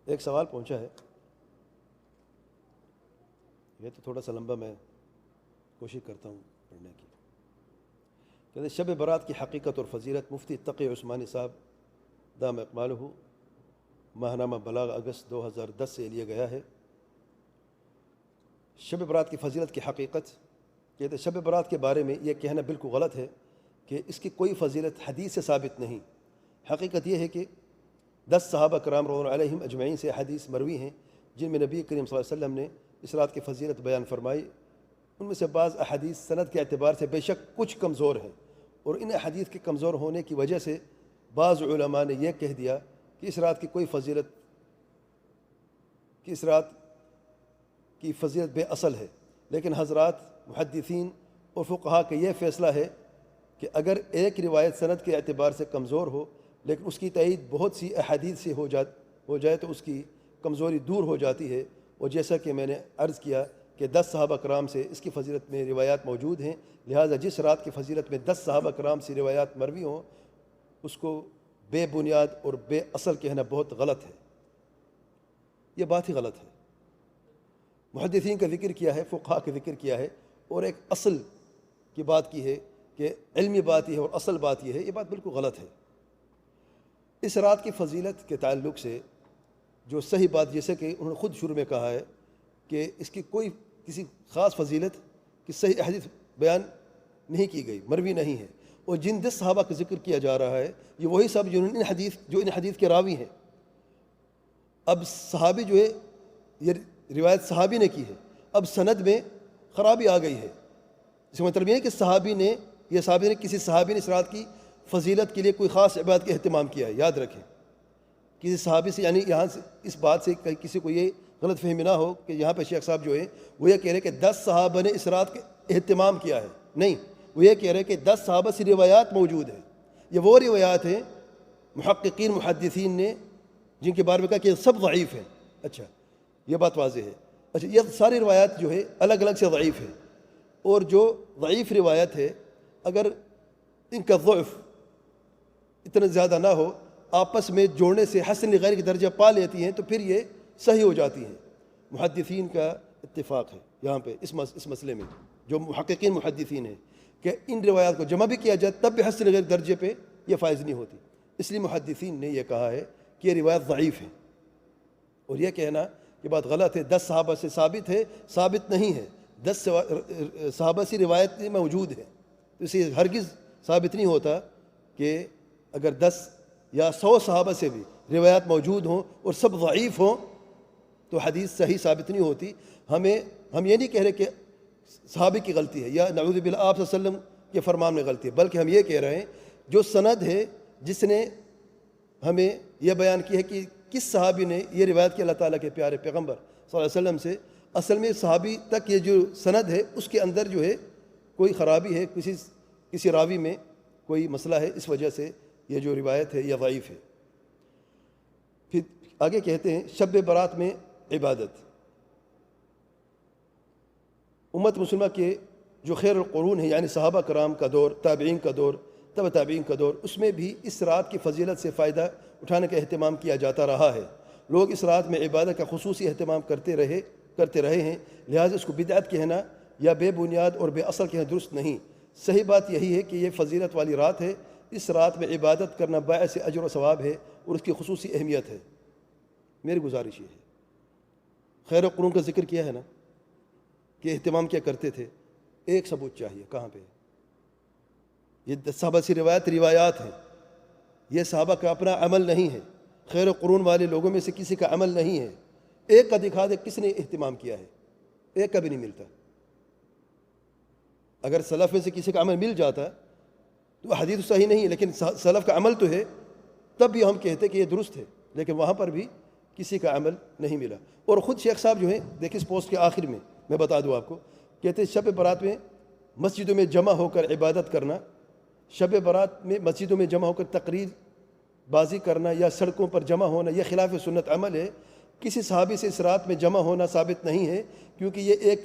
ایک سوال پہنچا ہے، یہ تو تھوڑا سا لمبا، میں کوشش کرتا ہوں پڑھنے کی۔ کہتے ہیں شب برات کی حقیقت اور فضیلت مفتی تقی عثمانی صاحب دام اقبالہ، ماہنامہ بلاغ اگست 2010 سے لیا گیا ہے۔ شب برات کی فضیلت کی حقیقت، کہتے ہیں شب برات کے بارے میں یہ کہنا بالکل غلط ہے کہ اس کی کوئی فضیلت حدیث سے ثابت نہیں۔ حقیقت یہ ہے کہ 10 صحابہ کرام رضوان اللہ علیہم اجمعین سے حدیث مروی ہیں جن میں نبی کریم صلی اللہ علیہ وسلم نے اس رات کی فضیلت بیان فرمائی۔ ان میں سے بعض احادیث سند کے اعتبار سے بے شک کچھ کمزور ہیں، اور ان احادیث کے کمزور ہونے کی وجہ سے بعض علماء نے یہ کہہ دیا کہ اس رات کی کوئی فضیلت، کہ اس رات کی فضیلت بے اصل ہے۔ لیکن حضرات محدثین اور فقہا کا یہ فیصلہ ہے کہ اگر ایک روایت سند کے اعتبار سے کمزور ہو لیکن اس کی تائید بہت سی احادیث سے ہو جائے تو اس کی کمزوری دور ہو جاتی ہے۔ اور جیسا کہ میں نے عرض کیا کہ 10 صحابہ کرام سے اس کی فضیلت میں روایات موجود ہیں، لہٰذا جس رات کی فضیلت میں 10 صحابہ کرام سے روایات مروی ہوں اس کو بے بنیاد اور بے اصل کہنا بہت غلط ہے، یہ بات ہی غلط ہے۔ محدثین کا ذکر کیا ہے، فقہا کا ذکر کیا ہے، اور ایک اصل کی بات کی ہے کہ علمی بات یہ ہے اور اصل بات یہ ہے، یہ بات بالکل غلط ہے۔ اس رات کی فضیلت کے تعلق سے جو صحیح بات، جیسے کہ انہوں نے خود شروع میں کہا ہے کہ اس کی کوئی کسی خاص فضیلت کی صحیح حدیث بیان نہیں کی گئی، مروی نہیں ہے، اور جن 10 صحابہ کا ذکر کیا جا رہا ہے یہ وہی صاحب جو ان حدیث کے راوی ہیں۔ اب صحابی جو ہے، یہ روایت صحابی نے کی ہے، اب سند میں خرابی آ گئی ہے۔ اس کا مطلب یہ ہے کہ کسی صحابی نے اس رات کی فضیلت کے لیے کوئی خاص عبادت کا اہتمام کیا ہے۔ یاد رکھیں، کسی صحابی سے، یعنی یہاں سے اس بات سے کسی کو یہ غلط فہمی نہ ہو کہ یہاں پہ شیخ صاحب جو ہے وہ یہ کہہ رہے کہ 10 صحابہ نے اس رات کا اہتمام کیا ہے، نہیں، وہ یہ کہہ رہے کہ 10 صحابہ سے روایات موجود ہیں۔ یہ وہ روایات ہیں محققین محدثین نے جن کے بارے میں کہا کہ یہ سب ضعیف ہیں۔ اچھا، یہ بات واضح ہے۔ اچھا، یہ ساری روایات جو ہے الگ الگ سے ضعیف ہے، اور جو ضعیف روایت ہے اگر ان کا ضعف اتنا زیادہ نہ ہو، آپس میں جوڑنے سے حسن لغیر کی درجہ پا لیتی ہیں تو پھر یہ صحیح ہو جاتی ہیں۔ محدثین کا اتفاق ہے یہاں پہ اس مسئلے میں، جو محققین محدثین ہیں، کہ ان روایات کو جمع بھی کیا جائے تب بھی حسن لغیر درجے پہ یہ فائز نہیں ہوتی۔ اس لیے محدثین نے یہ کہا ہے کہ یہ روایت ضعیف ہے، اور یہ کہنا یہ بات غلط ہے 10 صحابہ سے ثابت ہے، ثابت نہیں ہے۔ 10 صحابہ سے روایت موجود ہے، تو اسے ہرگز ثابت نہیں ہوتا کہ اگر 10 یا 100 صحابہ سے بھی روایات موجود ہوں اور سب ضعیف ہوں تو حدیث صحیح ثابت نہیں ہوتی۔ ہم یہ نہیں کہہ رہے کہ صحابی کی غلطی ہے یا نعوذ باللہ آپ صلی اللہ علیہ وسلم کے فرمان میں غلطی ہے، بلکہ ہم یہ کہہ رہے ہیں جو سند ہے جس نے ہمیں یہ بیان کی ہے کہ کس صحابی نے یہ روایت کی اللہ تعالیٰ کے پیارے پیغمبر صلی اللہ علیہ وسلم سے، اصل میں صحابی تک یہ جو سند ہے اس کے اندر جو ہے کوئی خرابی ہے، کسی راوی میں کوئی مسئلہ ہے، اس وجہ سے یہ جو روایت ہے یہ ضعیف ہے۔ پھر آگے کہتے ہیں شب برات میں عبادت۔ امت مسلمہ کے جو خیر القرون ہے، یعنی صحابہ کرام کا دور، تابعین کا دور، تبع تابعین کا دور، اس میں بھی اس رات کی فضیلت سے فائدہ اٹھانے کا اہتمام کیا جاتا رہا ہے۔ لوگ اس رات میں عبادت کا خصوصی اہتمام کرتے رہے ہیں، لہٰذا اس کو بدعت کہنا یا بے بنیاد اور بے اصل کہنا درست نہیں۔ صحیح بات یہی ہے کہ یہ فضیلت والی رات ہے، اس رات میں عبادت کرنا باعث اجر و ثواب ہے اور اس کی خصوصی اہمیت ہے۔ میری گزارش یہ ہے، خیر القرون کا ذکر کیا ہے نا کہ اہتمام کیا کرتے تھے، ایک ثبوت چاہیے، کہاں پہ؟ یہ صحابہ سے روایات ہیں، یہ صحابہ کا اپنا عمل نہیں ہے، خیر القرون والے لوگوں میں سے کسی کا عمل نہیں ہے۔ ایک کا دکھا دے کس نے اہتمام کیا ہے، ایک کا بھی نہیں ملتا۔ اگر سلف میں سے کسی کا عمل مل جاتا تو حدیث صحیح نہیں، لیکن سلف کا عمل تو ہے، تب بھی ہم کہتے کہ یہ درست ہے، لیکن وہاں پر بھی کسی کا عمل نہیں ملا۔ اور خود شیخ صاحب جو ہیں، دیکھیں اس پوسٹ کے آخر میں بتا دوں آپ کو، کہتے ہیں شب برات میں مسجدوں میں جمع ہو کر عبادت کرنا، شب برات میں مسجدوں میں جمع ہو کر تقریر بازی کرنا یا سڑکوں پر جمع ہونا یہ خلاف سنت عمل ہے۔ کسی صحابی سے اس رات میں جمع ہونا ثابت نہیں ہے، کیونکہ یہ ایک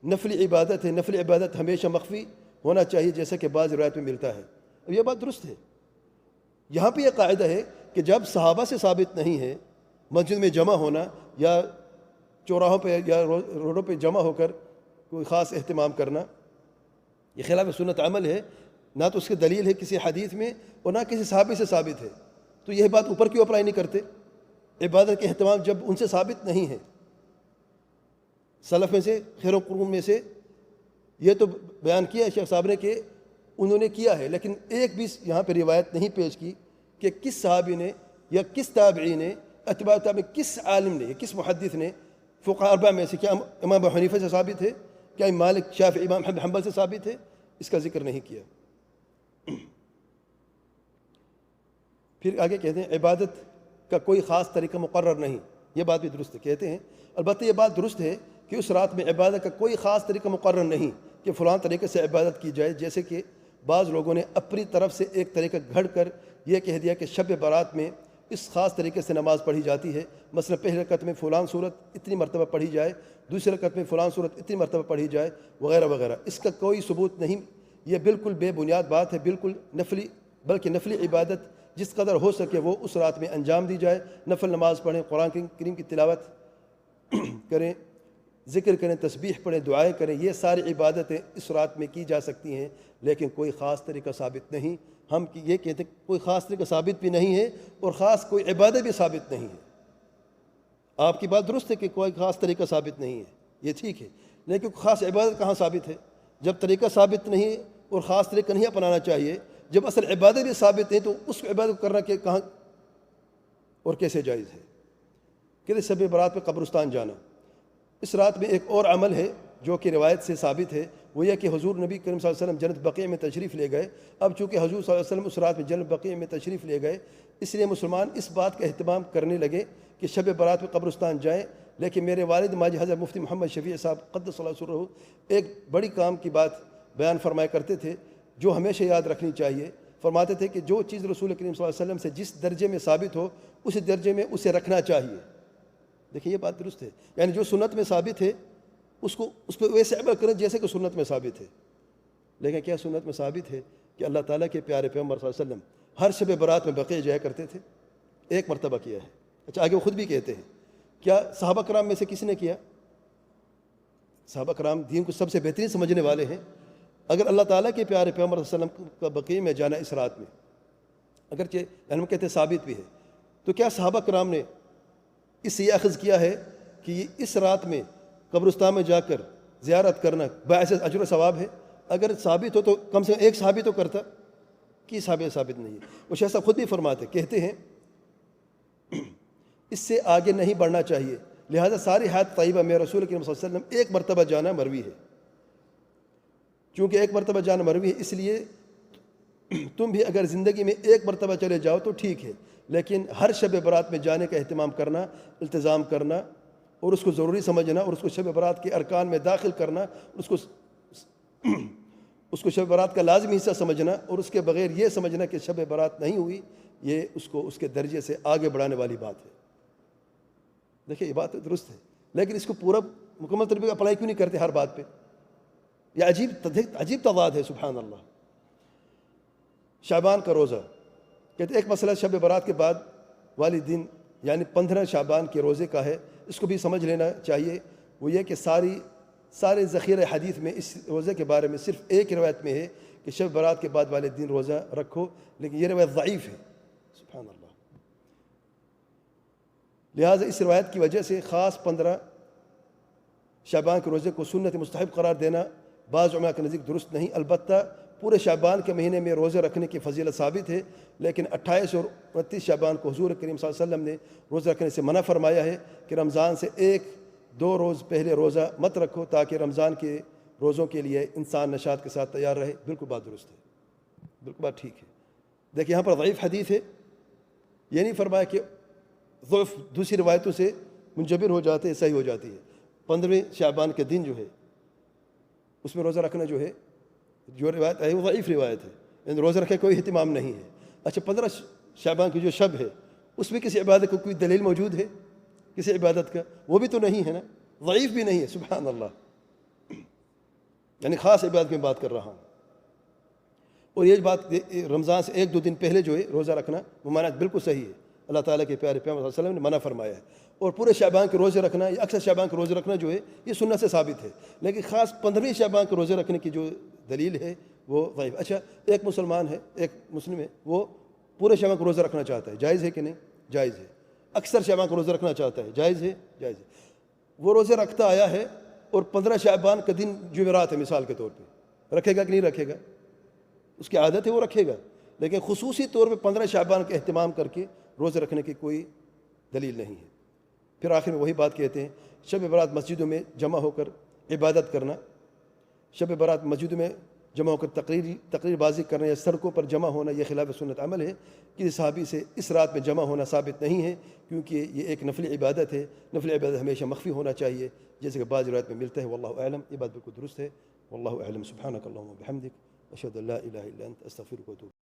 نفلی عبادت ہے۔ نفلی عبادت ہمیشہ مخفی ہونا چاہیے، جیسا کہ بعض روایت میں ملتا ہے۔ اب یہ بات درست ہے، یہاں پہ یہ قاعدہ ہے کہ جب صحابہ سے ثابت نہیں ہے مسجد میں جمع ہونا یا چوراہوں پہ یا روڈوں پہ جمع ہو کر کوئی خاص اہتمام کرنا، یہ خلاف سنت عمل ہے، نہ تو اس کی دلیل ہے کسی حدیث میں اور نہ کسی صحابی سے ثابت ہے۔ تو یہ بات اوپر کیوں اپلائی نہیں کرتے؟ عبادت کے اہتمام جب ان سے ثابت نہیں ہے، سلف میں سے، خیر و قرون میں سے، یہ تو بیان کیا ہے شیخ صاحب نے کہ انہوں نے کیا ہے، لیکن ایک بھی یہاں پہ روایت نہیں پیش کی کہ کس صحابی نے یا کس تابعی نے، اتباع تابعین، کس عالم نے، کس محدث نے، فقہاء اربعہ میں سے، کیا امام ابو حنیفہ سے ثابت ہے، کیا امام مالک، شافعی، امام احمد بن حنبل سے ثابت ہے؟ اس کا ذکر نہیں کیا۔ پھر آگے کہتے ہیں عبادت کا کوئی خاص طریقہ مقرر نہیں، یہ بات بھی درست ہے، کہتے ہیں البتہ یہ بات درست ہے کہ اس رات میں عبادت کا کوئی خاص طریقہ مقرر نہیں کہ فلاں طریقے سے عبادت کی جائے، جیسے کہ بعض لوگوں نے اپنی طرف سے ایک طریقہ گھڑ کر یہ کہہ دیا کہ شب برات میں اس خاص طریقے سے نماز پڑھی جاتی ہے، مثلا پہلی رکعت میں فلاں صورت اتنی مرتبہ پڑھی جائے، دوسری رکعت میں فلاں صورت اتنی مرتبہ پڑھی جائے، وغیرہ وغیرہ۔ اس کا کوئی ثبوت نہیں، یہ بالکل بے بنیاد بات ہے، بالکل نفلی، بلکہ نفلی عبادت جس قدر ہو سکے وہ اس رات میں انجام دی جائے، نفل نماز پڑھیں، قرآن کریم کی تلاوت کریں، ذکر کریں، تسبیح پڑھیں، دعائیں کریں، یہ ساری عبادتیں اس رات میں کی جا سکتی ہیں، لیکن کوئی خاص طریقہ ثابت نہیں۔ ہم یہ کہتے ہیں کوئی خاص طریقہ ثابت بھی نہیں ہے اور خاص کوئی عبادت بھی ثابت نہیں ہے۔ آپ کی بات درست ہے کہ کوئی خاص طریقہ ثابت نہیں ہے، یہ ٹھیک ہے، لیکن خاص عبادت کہاں ثابت ہے؟ جب طریقہ ثابت نہیں اور خاص طریقہ نہیں اپنانا چاہیے، جب اصل عبادت بھی ثابت نہیں تو اس کو عبادت کرنا کہ کہاں اور کیسے جائز ہے؟ کہ شب برات پہ قبرستان جانا، اس رات میں ایک اور عمل ہے جو کہ روایت سے ثابت ہے، وہ یہ کہ حضور نبی کریم صلی اللہ علیہ وسلم جنت بقیع میں تشریف لے گئے۔ اب چونکہ حضور صلی اللہ علیہ وسلم اس رات میں جنت بقیع میں تشریف لے گئے، اس لیے مسلمان اس بات کا اہتمام کرنے لگے کہ شب برات میں قبرستان جائیں۔ لیکن میرے والد ماجد حضرت مفتی محمد شفیع صاحب قدس اللہ سرہ ایک بڑی کام کی بات بیان فرمایا کرتے تھے جو ہمیشہ یاد رکھنی چاہیے۔ فرماتے تھے کہ جو چیز رسول کریم صلی اللہ علیہ وسلم سے جس درجے میں ثابت ہو اس درجے میں اسے رکھنا چاہیے۔ دیکھیں یہ بات درست ہے، یعنی جو سنت میں ثابت ہے اس پہ ویسے عمل کریں جیسے کہ سنت میں ثابت ہے۔ لیکن کیا سنت میں ثابت ہے کہ اللہ تعالیٰ کے پیارے پیغمبر صلی اللہ علیہ وسلم ہر شب برات میں بقیع جایا کرتے تھے؟ ایک مرتبہ کیا ہے۔ اچھا آگے وہ خود بھی کہتے ہیں، کیا صحابہ کرام میں سے کسی نے کیا؟ صحابہ کرام دین کو سب سے بہترین سمجھنے والے ہیں۔ اگر اللہ تعالیٰ کے پیارے پیغمبر صلی اللہ علیہ وسلم کا بقیع میں جانا اس رات میں، اگرچہ ہم کہتے ہیں ثابت بھی ہے، تو کیا صحابہ کرام نے اس سے یہ اخذ کیا ہے کہ اس رات میں قبرستان میں جا کر زیارت کرنا باعث اجر و ثواب ہے؟ اگر ثابت ہو تو کم سے کم ایک صحابی تو کرتا، کی ثابت نہیں ہے۔ وہ شیخ صاحب خود بھی فرماتے، کہتے ہیں اس سے آگے نہیں بڑھنا چاہیے، لہذا ساری حیات طیبہ میں رسول کریم صلی اللہ علیہ وسلم ایک مرتبہ جانا مروی ہے۔ چونکہ ایک مرتبہ جانا مروی ہے، اس لیے تم بھی اگر زندگی میں ایک مرتبہ چلے جاؤ تو ٹھیک ہے، لیکن ہر شب برات میں جانے کا اہتمام کرنا، التزام کرنا اور اس کو ضروری سمجھنا اور اس کو شب برات کے ارکان میں داخل کرنا، اس کو شب برات کا لازمی حصہ سمجھنا اور اس کے بغیر یہ سمجھنا کہ شب برات نہیں ہوئی، یہ اس کو اس کے درجے سے آگے بڑھانے والی بات ہے۔ دیکھیں یہ بات درست ہے، لیکن اس کو پورا مکمل طریقے اپلائی کیوں نہیں کرتے ہر بات پہ؟ یہ عجیب تضاد ہے، سبحان اللہ۔ شعبان کا روزہ، کہتے ایک مسئلہ شب برات کے بعد والی دن یعنی 15 شعبان کے روزے کا ہے، اس کو بھی سمجھ لینا چاہیے۔ وہ یہ کہ سارے ذخیرہ حدیث میں اس روزے کے بارے میں صرف ایک روایت میں ہے کہ شب برات کے بعد والے دن روزہ رکھو، لیکن یہ روایت ضعیف ہے، سبحان اللہ۔ لہٰذا اس روایت کی وجہ سے خاص 15 شعبان کے روزے کو سنت مستحب قرار دینا بعض علماء کے نزدیک درست نہیں۔ البتہ پورے شعبان کے مہینے میں روزہ رکھنے کی فضیلت ثابت ہے، لیکن 28 اور 29 شعبان کو حضور کریم صلی اللہ علیہ وسلم نے روزہ رکھنے سے منع فرمایا ہے کہ رمضان سے 1-2 روز پہلے روزہ مت رکھو تاکہ رمضان کے روزوں کے لیے انسان نشاط کے ساتھ تیار رہے۔ بالکل بات درست ہے، بالکل بات ٹھیک ہے۔ دیکھیں یہاں پر ضعیف حدیث ہے، یہ نہیں فرمایا کہ ضعف دوسری روایتوں سے منجبر ہو جاتے ہیں، صحیح ہو جاتی ہے۔ 15 شعبان کے دن جو ہے اس میں روزہ رکھنا جو ہے، جو روایت ہے وہ ضعیف روایت ہے، یعنی روزہ رکھے کوئی اہتمام نہیں ہے۔ اچھا 15 شعبان کی جو شب ہے اس میں کسی عبادت کو کوئی دلیل موجود ہے کسی عبادت کا؟ وہ بھی تو نہیں ہے نا، ضعیف بھی نہیں ہے، سبحان اللہ۔ یعنی خاص عبادت میں بات کر رہا ہوں، اور یہ بات رمضان سے 1-2 دن پہلے جو ہے روزہ رکھنا وہ معنی بالکل صحیح ہے، اللہ تعالیٰ کے پیارے پیغمبر صلی اللہ علیہ وسلم نے منع فرمایا ہے. اور پورے شعبان کے روزے رکھنا یا اکثر شعبان کے روزے رکھنا جو ہے یہ سنت سے ثابت ہے، لیکن خاص 15ویں شعبان کے روزے رکھنے کی جو دلیل ہے وہ ضعیف. اچھا، ایک مسلمان ہے، ایک مسلم ہے، وہ پورے شعبان کا روزہ رکھنا چاہتا ہے، جائز ہے کہ نہیں؟ جائز ہے. اکثر شعبان کا روزہ رکھنا چاہتا ہے، جائز ہے؟ جائز ہے. وہ روزے رکھتا آیا ہے اور 15 شعبان کا دن جمعرات ہے مثال کے طور پہ، رکھے گا کہ نہیں رکھے گا؟ اس کی عادت ہے وہ رکھے گا، لیکن خصوصی طور پہ 15 شعبان کا اہتمام کر کے روزے رکھنے کی کوئی دلیل نہیں ہے. پھر آخر میں وہی بات کہتے ہیں، شب برات مسجدوں میں جمع ہو کر عبادت کرنا، شب برات مسجدوں میں جمع ہو کر تقریر بازی کرنا یا سڑکوں پر جمع ہونا، یہ خلاف سنت عمل ہے. کسی صحابی سے اس رات میں جمع ہونا ثابت نہیں ہے، کیونکہ یہ ایک نفل عبادت ہے. نفل عبادت ہمیشہ مخفی ہونا چاہیے، جیسے کہ بعض روایت میں ملتا ہے. واللہ اعلم، یہ بات بالکل درست ہے. واللہ اعلم. سبحانک اللہم و بحمدک، اشہد ان لا الہ الا انت، استغفرک و اتوب